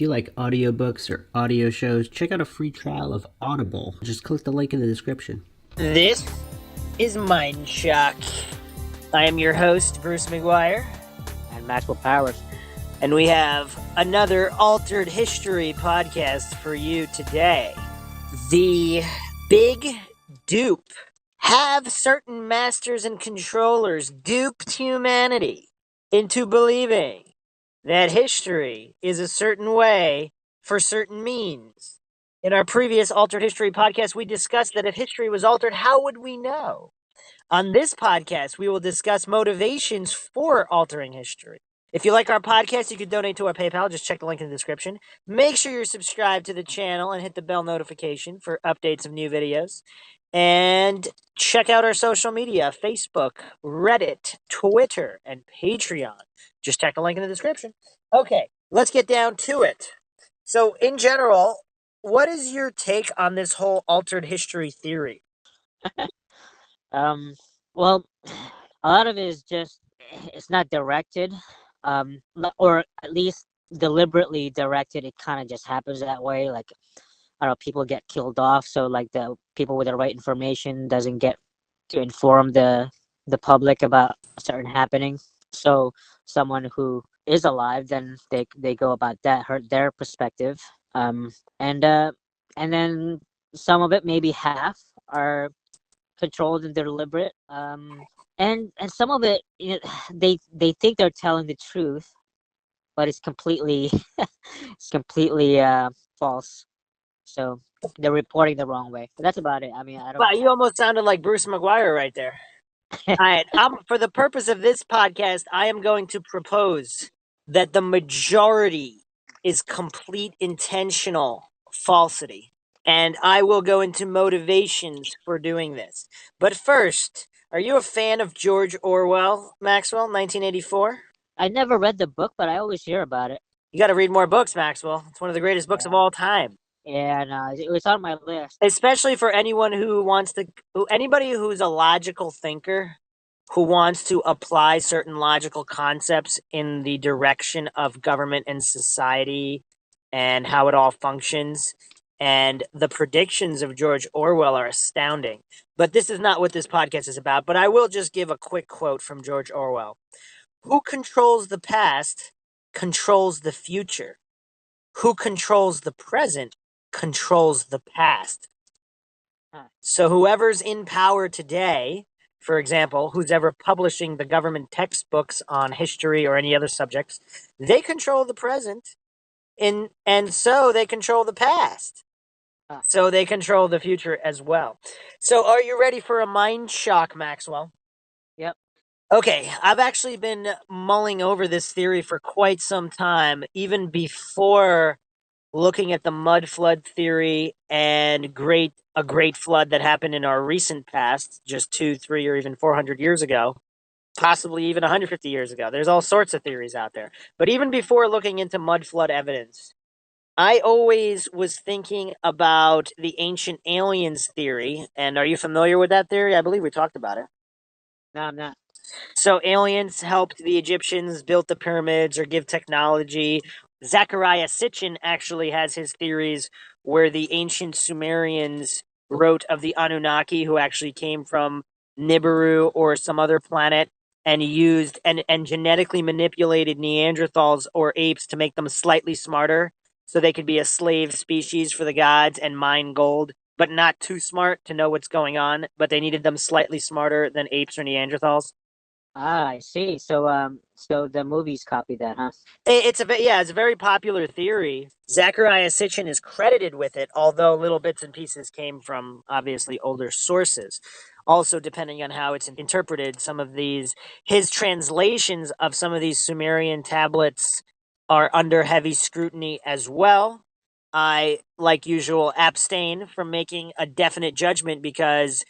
you like audiobooks or audio shows, check out a free trial of Audible. Just click the link in the description. This is Mindshock. I am your host, Bruce McGuire. And Maxwell Powers. And we have another Altered History podcast for you today. The Big Dupe. Have certain masters and controllers duped humanity into believing that history is a certain way for certain means. In our previous Altered History podcast, we discussed that if history was altered, how would we know? On this podcast, we will discuss motivations for altering history. If you like our podcast, you can donate to our PayPal. Just check the link in the description. Make sure you're subscribed to the channel and hit the bell notification for updates of new videos. And check out our social media, Facebook, Reddit, Twitter, and Patreon. Just check the link in the description. Okay, let's get down to it. So, in general, what is your take on this whole altered history theory? Well, a lot of it is just, it's not directed, or at least deliberately directed. It kind of just happens that way. Like, I don't know, people get killed off, so like the people with the right information doesn't get to inform the public about a certain happening. So someone who is alive, then they go about that, hurt their perspective. And then some of it, maybe half, are controlled and deliberate. And some of it, they think they're telling the truth, but it's completely false. So they're reporting the wrong way. But that's about it. I mean, I don't. Wow, you almost sounded like Bruce McGuire right there. All right, for the purpose of this podcast, I am going to propose that the majority is complete intentional falsity. And I will go into motivations for doing this. But first, are you a fan of George Orwell, Maxwell, 1984? I never read the book, but I always hear about it. You got to read more books, Maxwell. It's one of the greatest books of all time. Yeah, no, it was on my list. Especially for anyone who wants to, anybody who's a logical thinker, who wants to apply certain logical concepts in the direction of government and society and how it all functions. And the predictions of George Orwell are astounding. But this is not what this podcast is about. But I will just give a quick quote from George Orwell. Who controls the past controls the future. Who controls the present controls the past. So whoever's in power today, for example, who's ever publishing the government textbooks on history or any other subjects, they control the present, and so they control the past. So they control the future as well. So are you ready for a mind shock, Maxwell? Yep. Okay, I've actually been mulling over this theory for quite some time, even before looking at the mud flood theory and a great flood that happened in our recent past, just 2, 3, or even 400 years ago, possibly even 150 years ago. There's all sorts of theories out there. But even before looking into mud flood evidence, I always was thinking about the ancient aliens theory. And are you familiar with that theory? I believe we talked about it. No, I'm not. So aliens helped the Egyptians build the pyramids or give technology. Zecharia Sitchin actually has his theories where the ancient Sumerians wrote of the Anunnaki, who actually came from Nibiru or some other planet, and used and genetically manipulated Neanderthals or apes to make them slightly smarter so they could be a slave species for the gods and mine gold, but not too smart to know what's going on, but they needed them slightly smarter than apes or Neanderthals. I see. So so the movies copy that, huh? It's a very popular theory. Zecharia Sitchin is credited with it, although little bits and pieces came from obviously older sources. Also, depending on how it's interpreted, his translations of some of these Sumerian tablets are under heavy scrutiny as well. I, like usual, abstain from making a definite judgment because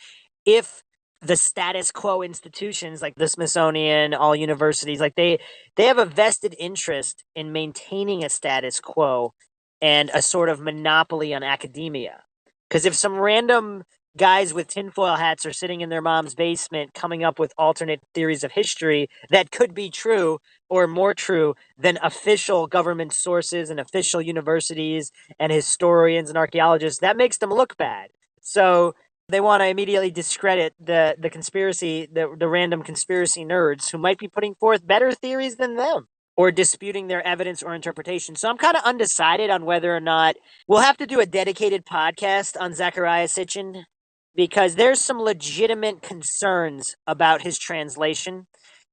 if the status quo institutions like the Smithsonian, all universities, like they have a vested interest in maintaining a status quo and a sort of monopoly on academia. Because if some random guys with tinfoil hats are sitting in their mom's basement coming up with alternate theories of history that could be true, or more true than official government sources and official universities and historians and archaeologists, that makes them look bad. So they want to immediately discredit the conspiracy, the random conspiracy nerds who might be putting forth better theories than them or disputing their evidence or interpretation. So I'm kind of undecided on whether or not we'll have to do a dedicated podcast on Zecharia Sitchin, because there's some legitimate concerns about his translation,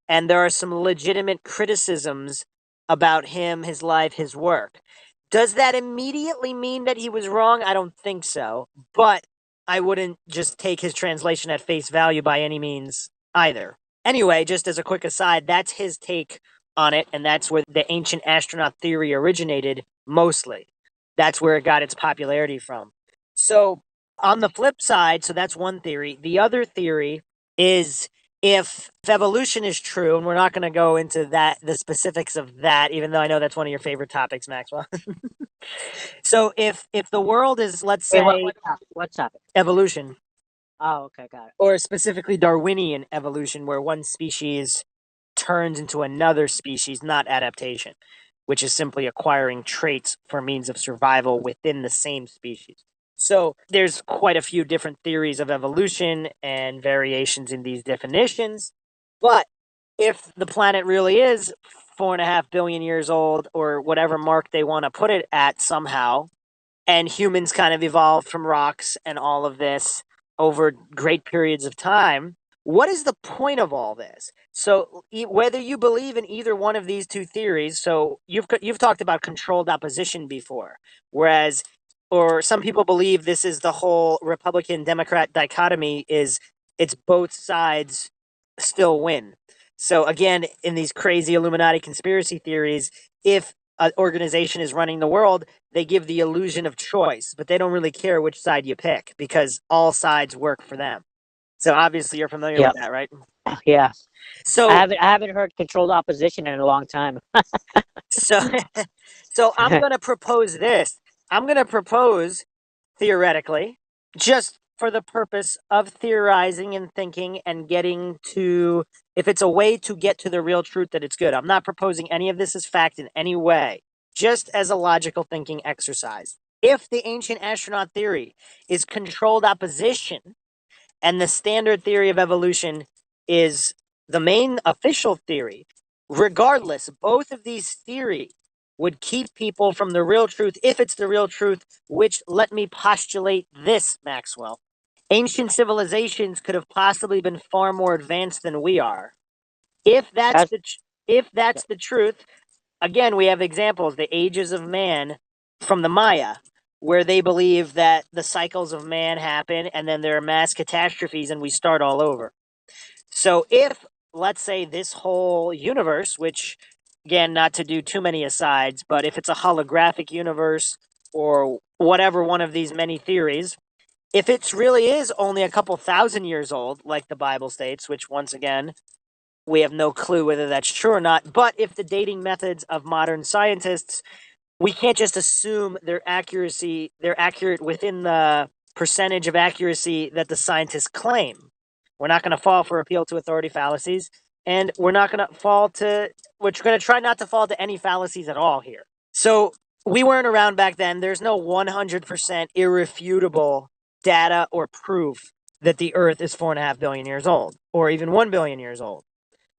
and there are some legitimate criticisms about him, his life, his work. Does that immediately mean that he was wrong? I don't think so, but I wouldn't just take his translation at face value by any means either. Anyway, just as a quick aside, that's his take on it, and that's where the ancient astronaut theory originated mostly. That's where it got its popularity from. So, on the flip side, so that's one theory. The other theory is if evolution is true, and we're not going to go into the specifics of that, even though I know that's one of your favorite topics, Maxwell. So if the world is, let's say, What's up? evolution, Oh, okay, got it. or specifically Darwinian evolution, where one species turns into another species, not adaptation, which is simply acquiring traits for means of survival within the same species. So there's quite a few different theories of evolution and variations in these definitions. But if the planet really is 4.5 billion years old, or whatever mark they want to put it at somehow, and humans kind of evolved from rocks and all of this over great periods of time, what is the point of all this? So whether you believe in either one of these two theories, so you've talked about controlled opposition before, whereas, or some people believe this is the whole Republican Democrat dichotomy, is it's both sides still win. So again, in these crazy Illuminati conspiracy theories, if an organization is running the world, they give the illusion of choice, but they don't really care which side you pick because all sides work for them. So obviously you're familiar Yeah. with that, right? Yeah. So I haven't heard controlled opposition in a long time. so so I'm going to propose this. I'm going to propose, theoretically, just for the purpose of theorizing and thinking and getting to, if it's a way to get to the real truth, that it's good. I'm not proposing any of this as fact in any way, just as a logical thinking exercise. If the ancient astronaut theory is controlled opposition and the standard theory of evolution is the main official theory, regardless, both of these theories would keep people from the real truth, if it's the real truth, which, let me postulate this, Maxwell. Ancient civilizations could have possibly been far more advanced than we are. If that's the truth, again, we have examples, the ages of man from the Maya, where they believe that the cycles of man happen and then there are mass catastrophes and we start all over. So if, let's say, this whole universe, which, again, not to do too many asides, but if it's a holographic universe or whatever one of these many theories, if it really is only a couple thousand years old, like the Bible states, which once again, we have no clue whether that's true or not, but if the dating methods of modern scientists, we can't just assume they're accurate within the percentage of accuracy that the scientists claim. We're not going to fall for appeal to authority fallacies, and we're going to try not to fall to any fallacies at all here. So we weren't around back then. There's no 100% irrefutable data or proof that the Earth is 4.5 billion years old, or even 1 billion years old.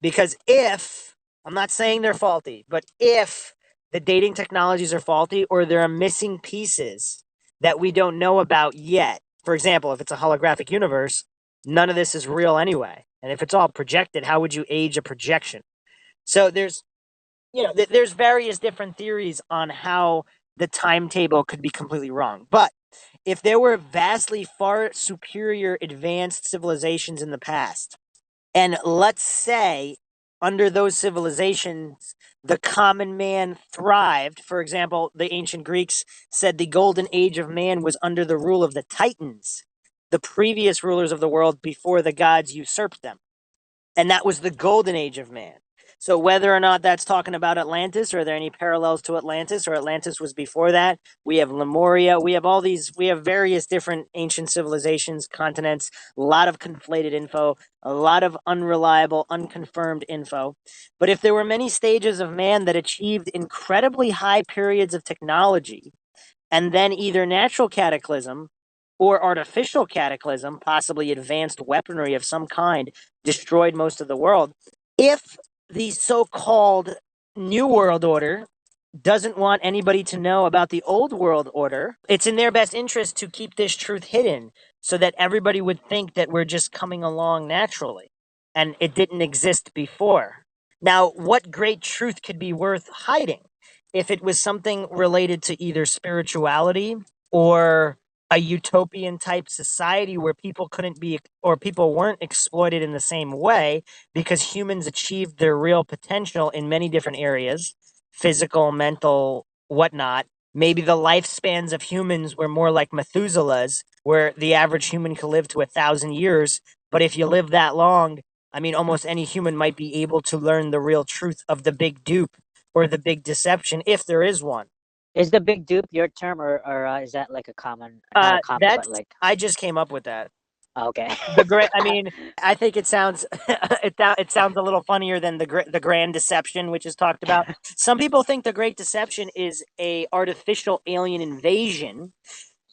Because if, I'm not saying they're faulty, but if the dating technologies are faulty or there are missing pieces that we don't know about yet, for example, if it's a holographic universe, none of this is real anyway. And if it's all projected, how would you age a projection? So there's various different theories on how the timetable could be completely wrong. But if there were vastly far superior advanced civilizations in the past, and let's say under those civilizations, the common man thrived. For example, the ancient Greeks said the golden age of man was under the rule of the Titans, the previous rulers of the world before the gods usurped them. And that was the golden age of man. So whether or not that's talking about Atlantis, or are there any parallels to Atlantis, or Atlantis was before that, we have Lemuria, we have various different ancient civilizations, continents, a lot of conflated info, a lot of unreliable, unconfirmed info. But if there were many stages of man that achieved incredibly high periods of technology, and then either natural cataclysm or artificial cataclysm, possibly advanced weaponry of some kind, destroyed most of the world, if the so-called New World Order doesn't want anybody to know about the Old World Order, it's in their best interest to keep this truth hidden so that everybody would think that we're just coming along naturally and it didn't exist before. Now, what great truth could be worth hiding? If it was something related to either spirituality or a utopian type society where people couldn't be, or people weren't exploited in the same way, because humans achieved their real potential in many different areas, physical, mental, whatnot. Maybe the lifespans of humans were more like Methuselah's, where the average human could live to 1,000 years. But if you live that long, I mean, almost any human might be able to learn the real truth of the big dupe or the big deception, if there is one. Is the big dupe your term, or is that like a common, not a common, but That's like, I just came up with that. okay. The great. I mean, I think it sounds it sounds a little funnier than the Grand Deception, which is talked about. Some people think the Great Deception is a artificial alien invasion,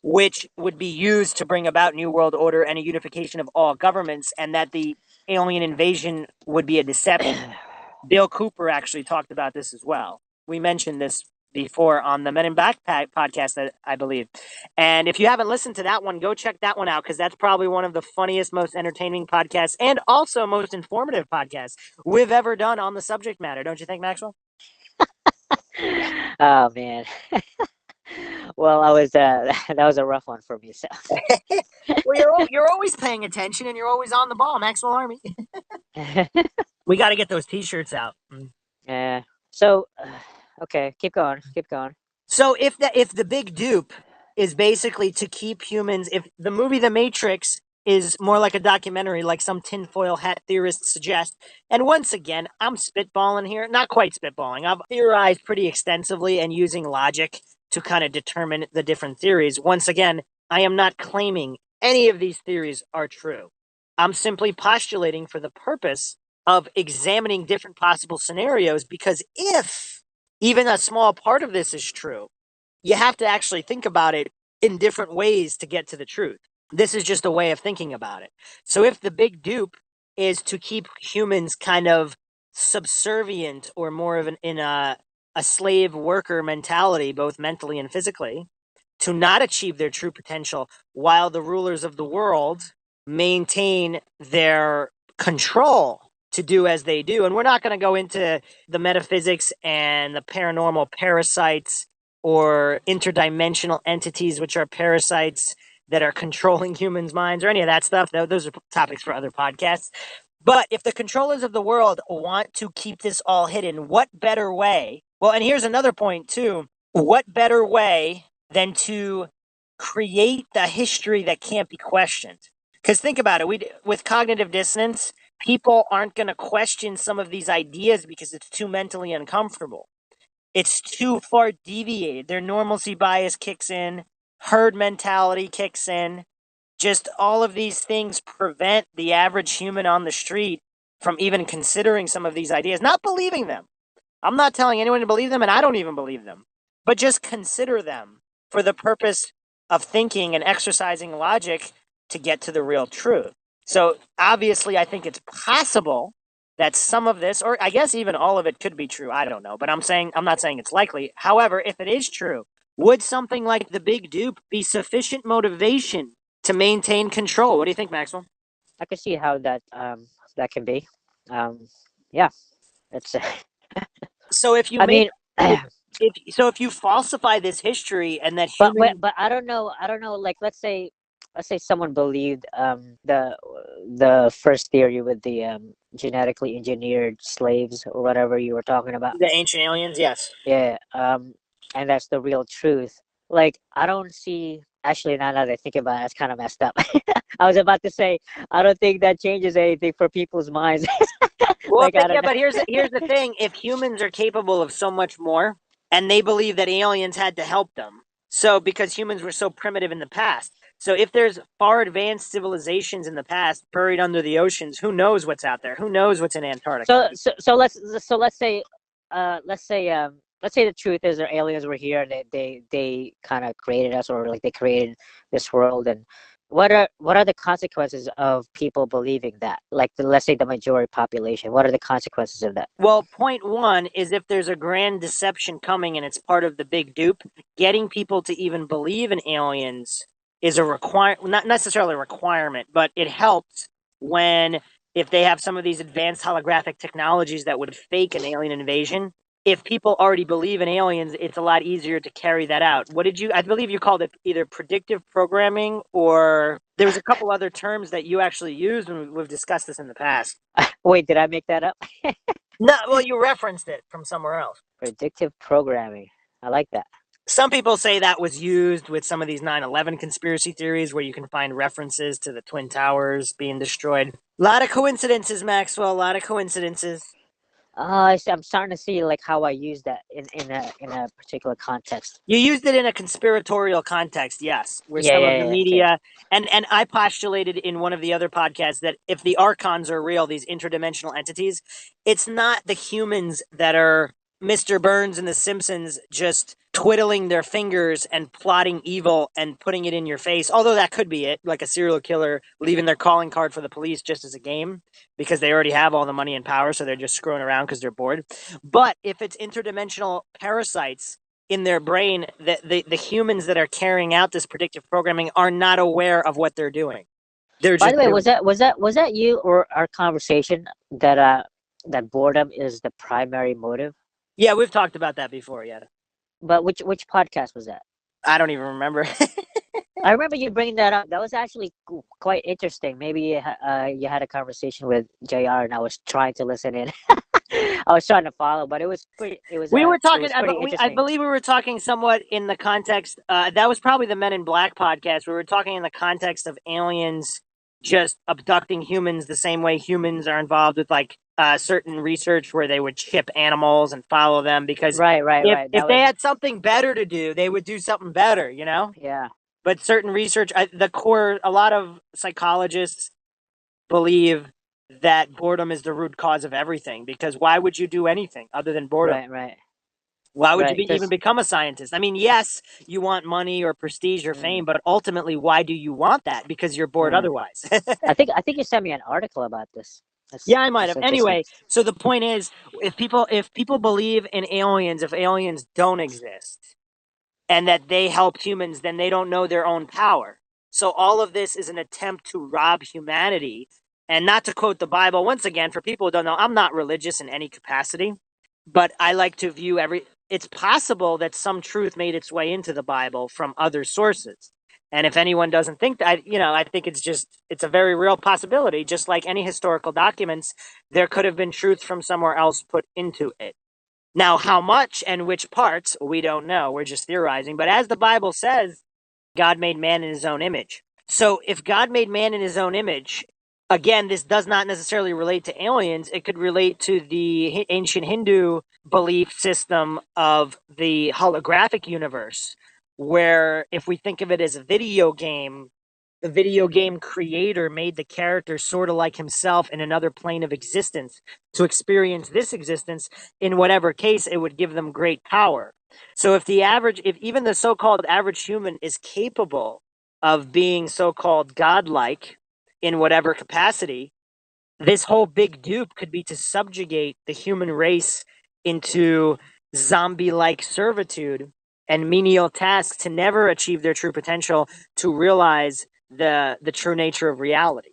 which would be used to bring about New World Order and a unification of all governments, and that the alien invasion would be a deception. Bill Cooper actually talked about this as well. We mentioned this before on the Men in Black podcast, I believe. And if you haven't listened to that one, go check that one out, because that's probably one of the funniest, most entertaining podcasts, and also most informative podcasts we've ever done on the subject matter. Don't you think, Maxwell? Oh man. Well, I was that was a rough one for me. So Well, you're always paying attention, and you're always on the ball, Maxwell Army. We got to get those T-shirts out. yeah. So okay, keep going, keep going. So if the big dupe is basically to keep humans, if the movie The Matrix is more like a documentary, like some tinfoil hat theorists suggest, and once again, I'm spitballing here, not quite spitballing. I've theorized pretty extensively and using logic to kind of determine the different theories. Once again, I am not claiming any of these theories are true. I'm simply postulating for the purpose of examining different possible scenarios, because if even a small part of this is true, you have to actually think about it in different ways to get to the truth. This is just a way of thinking about it. So if the big dupe is to keep humans kind of subservient, or more of in a slave worker mentality, both mentally and physically, to not achieve their true potential, while the rulers of the world maintain their control to do as they do. And we're not going to go into the metaphysics and the paranormal parasites or interdimensional entities, which are parasites that are controlling humans' minds, or any of that stuff. Those are topics for other podcasts. But if the controllers of the world want to keep this all hidden, what better way? Well, and here's another point, too. What better way than to create the history that can't be questioned? Because think about it, with cognitive dissonance, people aren't going to question some of these ideas because it's too mentally uncomfortable. It's too far deviated. Their normalcy bias kicks in, herd mentality kicks in. Just all of these things prevent the average human on the street from even considering some of these ideas, not believing them. I'm not telling anyone to believe them, and I don't even believe them, but just consider them for the purpose of thinking and exercising logic to get to the real truth. So obviously, I think it's possible that some of this, or I guess even all of it, could be true. I don't know, but I'm not saying it's likely. However, if it is true, would something like the big dupe be sufficient motivation to maintain control? What do you think, Maxwell? I can see how that can be. Yeah, it's. So if you I make mean, if you falsify this history and that but human but I don't know. I don't know. Like, let's say someone believed the first theory with the genetically engineered slaves or whatever you were talking about. the ancient aliens, yes. Yeah. And that's the real truth. Like, I don't see. Actually, now that I think about it, that's kind of messed up. I was about to say, I don't think that changes anything for people's minds. Well, Like I don't yeah, know. but here's the thing: if humans are capable of so much more, and they believe that aliens had to help them, so because humans were so primitive in the past, so if there's far advanced civilizations in the past buried under the oceans, who knows what's out there? Who knows what's in Antarctica? Let's say the truth is that aliens were here and they kind of created us, or like they created this world. And what are the consequences of people believing that? Like let's say the majority population. What are the consequences of that? Well, point one is if there's a grand deception coming and it's part of the big dupe, getting people to even believe in aliens is not necessarily a requirement, but it helps when if they have some of these advanced holographic technologies that would fake an alien invasion. If people already believe in aliens, it's a lot easier to carry that out. I believe you called it either predictive programming, or there was a couple other terms that you actually used, and we've discussed this in the past. Wait, did I make that up? No, well, you referenced it from somewhere else. Predictive programming. I like that. Some people say that was used with some of these 9/11 conspiracy theories where you can find references to the Twin Towers being destroyed. A lot of coincidences, Maxwell, a lot of coincidences. I'm starting to see like how I use that in a particular context. You used it in a conspiratorial context, yes, where Yeah, some of yeah, the yeah. Okay. media and I postulated in one of the other podcasts that if the archons are real, these interdimensional entities, it's not the humans that are Mr. Burns and the Simpsons just twiddling their fingers and plotting evil and putting it in your face. Although that could be it, like a serial killer leaving their calling card for the police just as a game because they already have all the money and power, so they're just screwing around because they're bored. But if it's interdimensional parasites in their brain, that the humans that are carrying out this predictive programming are not aware of what they're doing. They're By just the way, doing. was that you or our conversation that boredom is the primary motive? Yeah, we've talked about that before. Yeah, But which podcast was that? I don't even remember. I remember you bringing that up. That was actually quite interesting. Maybe you had a conversation with JR, and I was trying to listen in. I was trying to follow, but it was pretty. We were It talking. was pretty I interesting. believe we were talking somewhat in the context. That was probably the Men in Black podcast. We were talking in the context of aliens just abducting humans the same way humans are involved with like certain research where they would chip animals and follow them because Right, right, right. if That they was had something better to do, they would do something better. You know. yeah. But certain research, a lot of psychologists believe that boredom is the root cause of everything because why would you do anything other than boredom? Right, right, Why would you right. even Because become a scientist? I mean, yes, you want money or prestige or fame, but ultimately, why do you want that? Because you're bored otherwise. I think you sent me an article about this. Yeah, I might That's have. interesting. Anyway, so the point is, if people believe in aliens, if aliens don't exist, and that they help humans, then they don't know their own power. So all of this is an attempt to rob humanity. And not to quote the Bible, once again, for people who don't know, I'm not religious in any capacity, but I like to view it's possible that some truth made its way into the Bible from other sources. And if anyone doesn't think that, I think it's a very real possibility. Just like any historical documents, there could have been truth from somewhere else put into it. Now, how much and which parts, we don't know. We're just theorizing. But as the Bible says, God made man in his own image. So if God made man in his own image, again, this does not necessarily relate to aliens. It could relate to the ancient Hindu belief system of the holographic universe, where if we think of it as a video game, the video game creator made the character sort of like himself in another plane of existence to experience this existence. In whatever case, it would give them great power. So if even the so-called average human is capable of being so-called godlike in whatever capacity, this whole big dupe could be to subjugate the human race into zombie-like servitude and menial tasks to never achieve their true potential to realize the true nature of reality.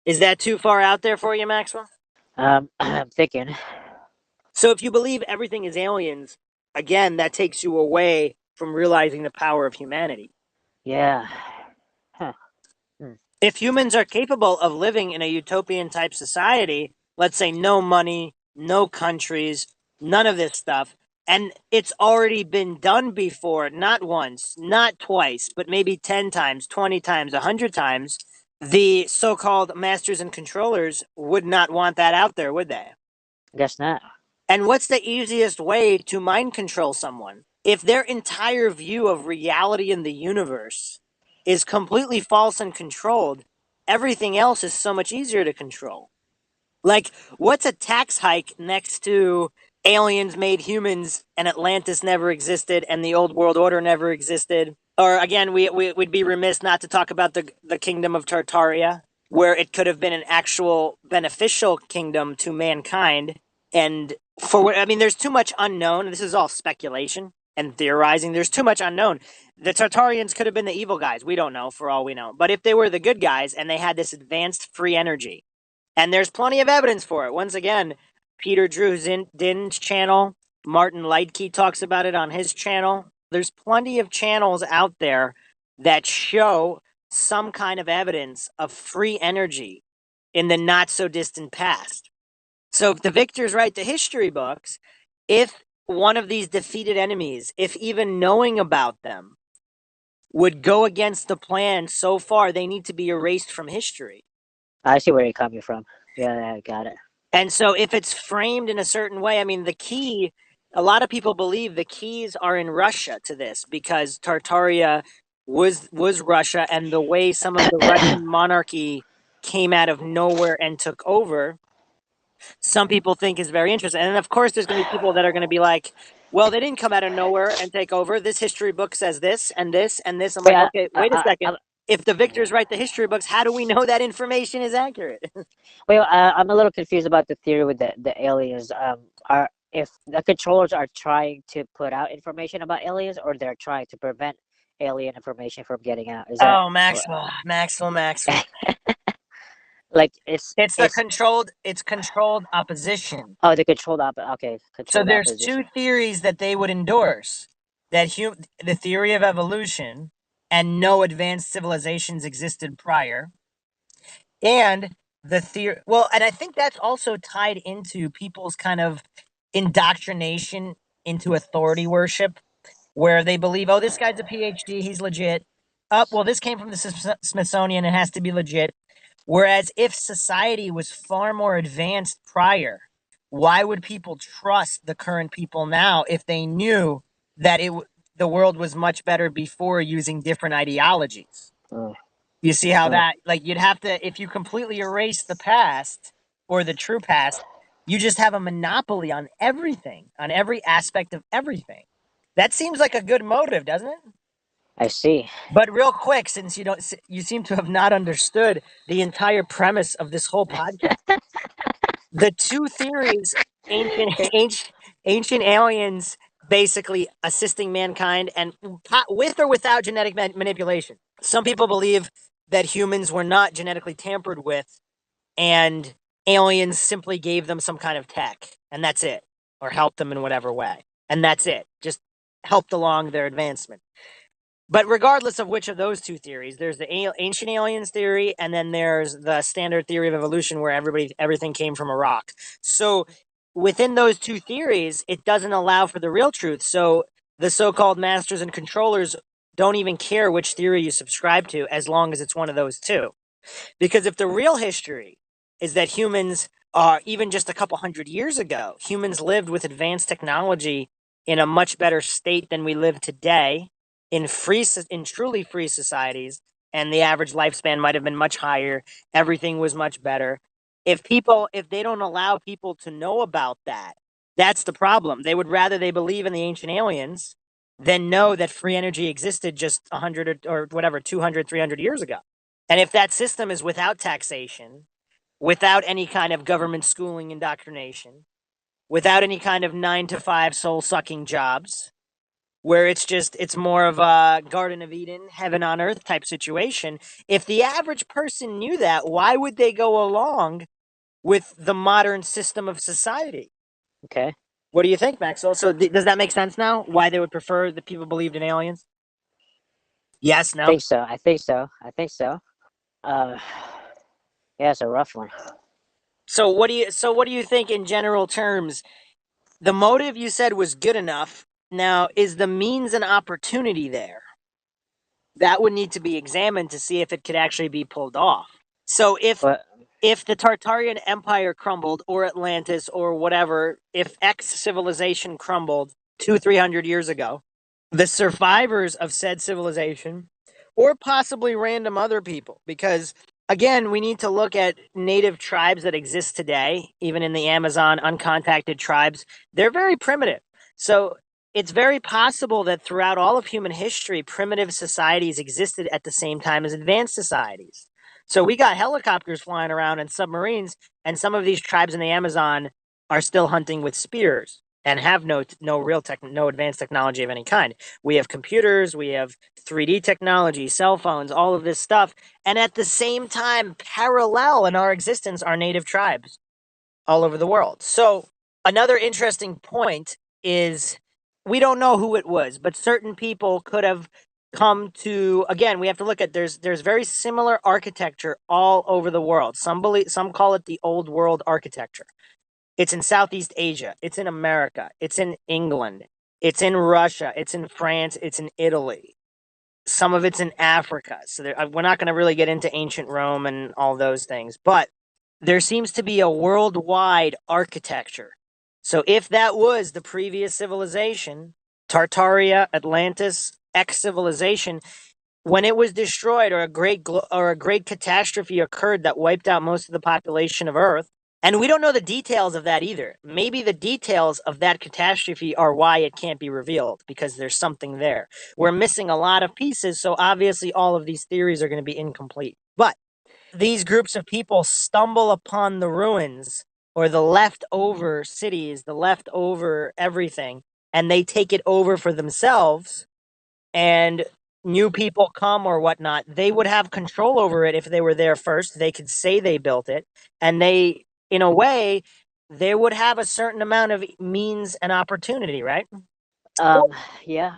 Is that too far out there for you, Maxwell? I'm thinking. So if you believe everything is aliens, again, that takes you away from realizing the power of humanity. Yeah. Huh. If humans are capable of living in a utopian type society, let's say no money, no countries, none of this stuff, and it's already been done before, not once, not twice, but maybe 10 times, 20 times, 100 times, the so called masters and controllers would not want that out there, would they? I guess not. And what's the easiest way to mind control someone? If their entire view of reality in the universe is completely false and controlled, everything else is so much easier to control. Like, what's a tax hike next to aliens made humans and Atlantis never existed and the old world order never existed? Or again, we'd be remiss not to talk about the kingdom of Tartaria, where it could have been an actual beneficial kingdom to mankind. And for what I mean, there's too much unknown. This is all speculation and theorizing. There's too much unknown. The Tartarians could have been the evil guys. We don't know, for all we know. But if they were the good guys and they had this advanced free energy, and there's plenty of evidence for it. Once again, Peter Drew Din's channel, Martin Lightke talks about it on his channel. There's plenty of channels out there that show some kind of evidence of free energy in the not so distant past. So if the victors write the history books, if one of these defeated enemies, if even knowing about them, would go against the plan so far, they need to be erased from history. I see where you're coming from. Yeah, I got it. And so if it's framed in a certain way, I mean, the key, a lot of people believe the keys are in Russia to this because Tartaria was Russia, and the way some of the Russian monarchy came out of nowhere and took over, some people think is very interesting. And of course, there's going to be people that are going to be like, well, they didn't come out of nowhere and take over. This history book says this and this and this. I'm Wait, like, okay, wait a second. I, If the victors write the history books, how do we know that information is accurate? well, I'm a little confused about the theory with the aliens. Are if the controllers are trying to put out information about aliens, or they're trying to prevent alien information from getting out? Is that Oh, Maxwell. like It's controlled opposition. oh, the okay, So controlled there's two opposition. theories that they would endorse. The theory of evolution and no advanced civilizations existed prior. And the theory, well, and I think that's also tied into people's kind of indoctrination into authority worship, where they believe, oh, this guy's a PhD, he's legit. Well, this came from the Smithsonian, it has to be legit. Whereas if society was far more advanced prior, why would people trust the current people now if they knew that the world was much better before using different ideologies? Mm, You see how mm. that, like, you'd have to, if you completely erase the past or the true past, you just have a monopoly on everything, on every aspect of everything. That seems like a good motive, doesn't it? I see. But real quick, since you seem to have not understood the entire premise of this whole podcast, the two theories, ancient, ancient aliens basically assisting mankind and with or without genetic manipulation. Some people believe that humans were not genetically tampered with and aliens simply gave them some kind of tech and that's it, or helped them in whatever way. And that's it. Just helped along their advancement. But regardless of which of those two theories, there's the ancient aliens theory, and then there's the standard theory of evolution, where everything came from a rock. So within those two theories, it doesn't allow for the real truth. So the so-called masters and controllers don't even care which theory you subscribe to, as long as it's one of those two. Because if the real history is that humans are, even just a couple hundred years ago, humans lived with advanced technology in a much better state than we live today in truly free societies, and the average lifespan might have been much higher. Everything was much better. If they don't allow people to know about that, that's the problem. They would rather they believe in the ancient aliens than know that free energy existed just 100 or whatever 200, 300 years ago. And if that system is without taxation, without any kind of government schooling indoctrination, without any kind of 9 to 5 soul sucking jobs, where it's more of a Garden of Eden, heaven on earth type situation. If the average person knew that, why would they go along with the modern system of society? Okay. What do you think, Maxwell? So does that make sense now? Why they would prefer that people believed in aliens? Yes, I no. think so. I think so. I think so. Uh, yeah, it's a rough one. So what do you think in general terms? The motive you said was good enough. Now, is the means and opportunity there? That would need to be examined to see if it could actually be pulled off. So if But if the Tartarian Empire crumbled, or Atlantis, or whatever, if X civilization crumbled 300 years ago, the survivors of said civilization, or possibly random other people, because again, we need to look at native tribes that exist today, even in the Amazon, uncontacted tribes. They're very primitive. So it's very possible that throughout all of human history, primitive societies existed at the same time as advanced societies. So we got helicopters flying around and submarines, and some of these tribes in the Amazon are still hunting with spears and have no advanced technology of any kind. We have computers, we have 3D technology, cell phones, all of this stuff, and at the same time, parallel in our existence are native tribes all over the world. So another interesting point is we don't know who it was, but certain people could have come to, again, we have to look at, there's very similar architecture all over the world. Some call it the old world architecture. It's in Southeast Asia, it's in America, it's in England, it's in Russia, it's in France, it's in Italy. Some of it's in Africa. So we're not going to really get into ancient Rome and all those things, but there seems to be a worldwide architecture. So if that was the previous civilization, Tartaria, Atlantis, X civilization, when it was destroyed, or a great catastrophe occurred that wiped out most of the population of Earth, and we don't know the details of that either. Maybe the details of that catastrophe are why it can't be revealed, because there's something there. We're missing a lot of pieces, so obviously all of these theories are going to be incomplete. But these groups of people stumble upon the ruins, or the leftover cities, the leftover everything, and they take it over for themselves, and new people come or whatnot. They would have control over it if they were there first. They could say they built it, and they, in a way, they would have a certain amount of means and opportunity, right? Yeah.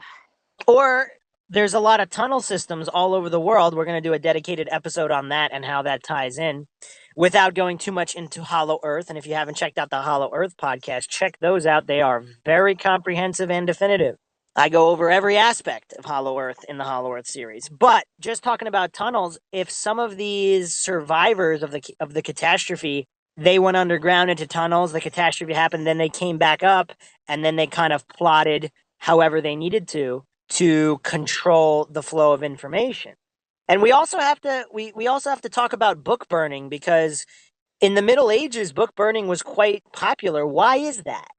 Or there's a lot of tunnel systems all over the world. We're going to do a dedicated episode on that and how that ties in, without going too much into Hollow Earth. And if you haven't checked out the Hollow Earth podcast, check those out. They are very comprehensive and definitive. I go over every aspect of Hollow Earth in the Hollow Earth series. But just talking about tunnels, if some of these survivors of the catastrophe, they went underground into tunnels, the catastrophe happened, then they came back up, and then they kind of plotted however they needed to control the flow of information. And we also have to talk about book burning, because in the Middle Ages, book burning was quite popular. Why is that?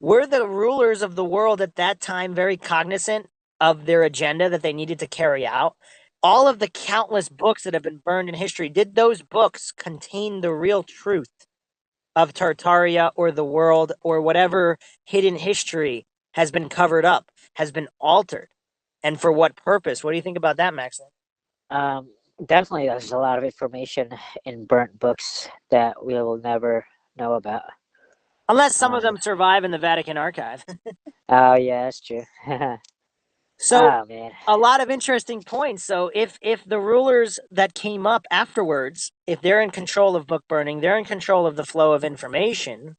Were the rulers of the world at that time very cognizant of their agenda that they needed to carry out? All of the countless books that have been burned in history, did those books contain the real truth of Tartaria or the world, or whatever hidden history has been covered up, has been altered? And for what purpose? What do you think about that, Maxwell? Um, Definitely, there's a lot of information in burnt books that we will never know about. Unless some of Um, them survive in the Vatican archive. oh yeah, that's true. So Oh man, a lot of interesting points. So if the rulers that came up afterwards, if they're in control of book burning, they're in control of the flow of information.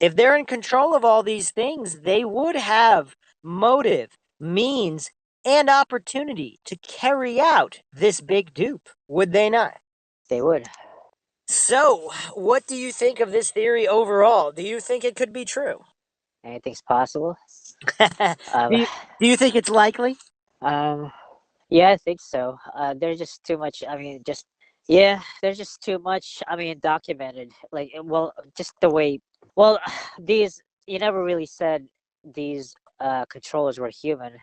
If they're in control of all these things, they would have motive, means, and opportunity to carry out this big dupe, would they not? they would. So, what do you think of this theory overall? Do you think it could be true? Anything's possible. do Um, you do you think it's likely? um, yeah, I think so. There's just too much. I mean, just yeah, there's just too much. I mean, documented. Like, well, just the way. Well, these you never really said these controllers were human.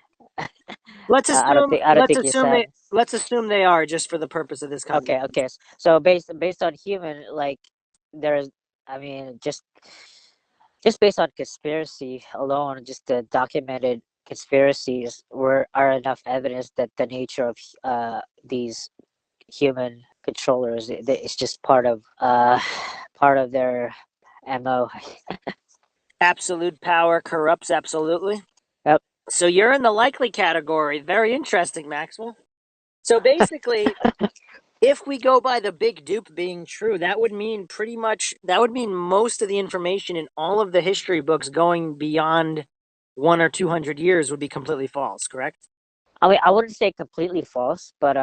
Let's I don't assume think. I don't let's think you assume said. they let's assume they are, just for the purpose of this Okay, conversation. okay. So based on human, like there's, I mean, just based on conspiracy alone, just the documented conspiracies are enough evidence that the nature of these human controllers, it's just part of their MO. Absolute power corrupts absolutely. Yep. So you're in the likely category. Very interesting, Maxwell. So basically, if we go by the big dupe being true, that would mean most of the information in all of the history books going beyond 1 or 200 years would be completely false, correct? I mean, I wouldn't say completely false, but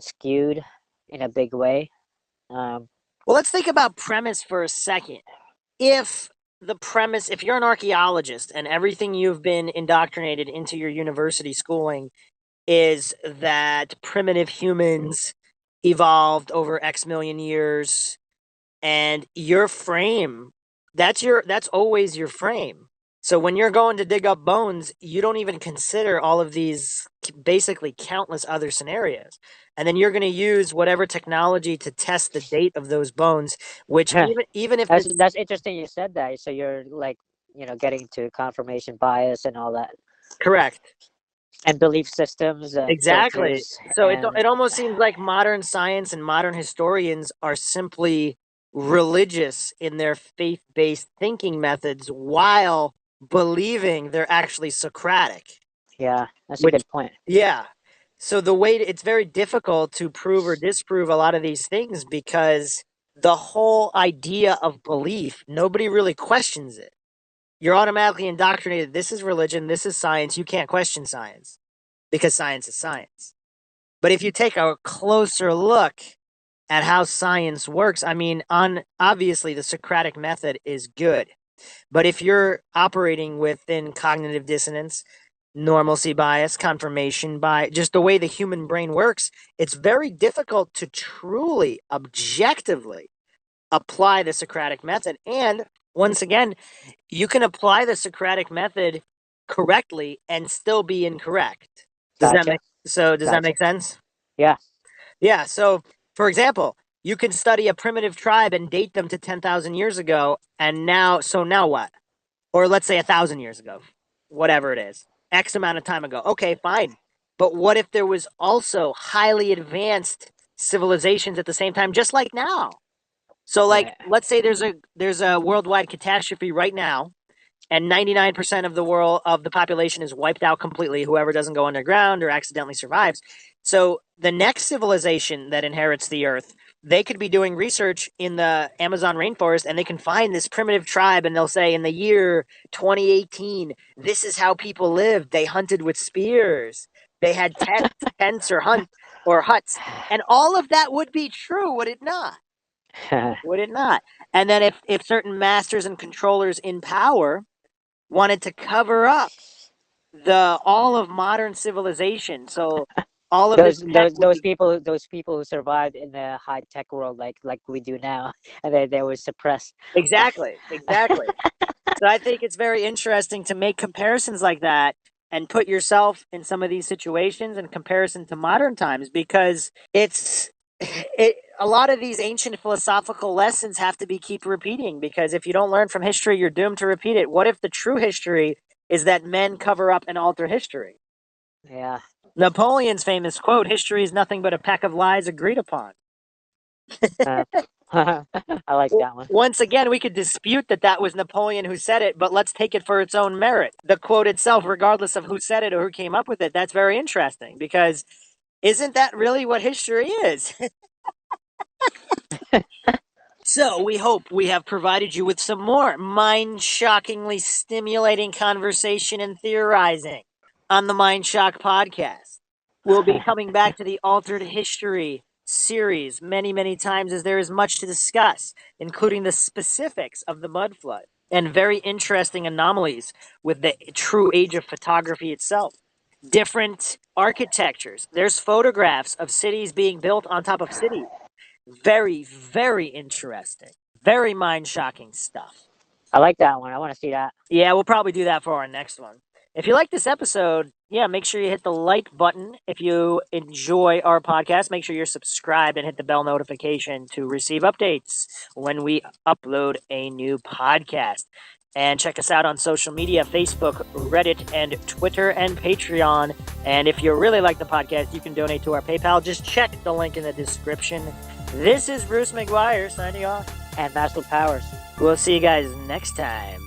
skewed in a big way. Um, Well, let's think about premise for a second. If you're an archaeologist and everything you've been indoctrinated into your university schooling is that primitive humans evolved over X million years, and your frame, that's always your frame. So when you're going to dig up bones, you don't even consider all of these basically countless other scenarios. And then you're going to use whatever technology to test the date of those bones, which even if this That's interesting you said that. So you're like, getting to confirmation bias and all that, correct. and belief systems and Exactly. filters, So and it almost seems like modern science and modern historians are simply religious in their faith-based thinking methods while believing they're actually Socratic. yeah, that's a Which, good point. yeah. So it's very difficult to prove or disprove a lot of these things because the whole idea of belief, nobody really questions it. You're automatically indoctrinated. This is religion. This is science. You can't question science because science is science. But if you take a closer look at how science works, I mean, obviously the Socratic method is good. But if you're operating within cognitive dissonance, normalcy bias, confirmation bias, just the way the human brain works, it's very difficult to truly, objectively apply the Socratic method. And once again, you can apply the Socratic method correctly and still be incorrect. Does that Gotcha. make does that Gotcha. make sense? Yeah. Yeah. So, for example, you can study a primitive tribe and date them to 10,000 years ago, and now what? Or let's say 1,000 years ago, whatever it is, X amount of time ago. Okay, fine. But what if there was also highly advanced civilizations at the same time, just like now? So, like, Right. let's say there's a worldwide catastrophe right now, and 99% of the population is wiped out completely, whoever doesn't go underground or accidentally survives. So the next civilization that inherits the earth, they could be doing research in the Amazon rainforest, and they can find this primitive tribe, and they'll say in the year 2018, this is how people lived. They hunted with spears. They had tents or huts, and all of that would be true, would it not? Would it not? And then if certain masters and controllers in power wanted to cover up the all of modern civilization. So all of this those tech those would those be people those people who survived in the high tech world like we do now, and they were suppressed. exactly. So I think it's very interesting to make comparisons like that and put yourself in some of these situations in comparison to modern times because a lot of these ancient philosophical lessons have to be keep repeating because if you don't learn from history, you're doomed to repeat it. What if the true history is that men cover up and alter history? Yeah. Napoleon's famous quote, history is nothing but a pack of lies agreed upon. Uh, I like that one. Once again, we could dispute that that was Napoleon who said it, but let's take it for its own merit. The quote itself, regardless of who said it or who came up with it, that's very interesting because isn't that really what history is? So we hope we have provided you with some more mind-shockingly stimulating conversation and theorizing on the Mindshock podcast. We'll be coming back to the Altered History series many, many times as there is much to discuss, including the specifics of the mud flood and very interesting anomalies with the true age of photography itself. Different architectures. There's photographs of cities being built on top of cities. Very, very interesting. Very mind-shocking stuff. I like that one. I want to see that. Yeah, we'll probably do that for our next one. If you like this episode, yeah, make sure you hit the like button. If you enjoy our podcast, make sure you're subscribed and hit the bell notification to receive updates when we upload a new podcast. And check us out on social media, Facebook, Reddit, and Twitter, and Patreon. And if you really like the podcast, you can donate to our PayPal. Just check the link in the description. This is Bruce McGuire signing off. And Master Powers. We'll see you guys next time.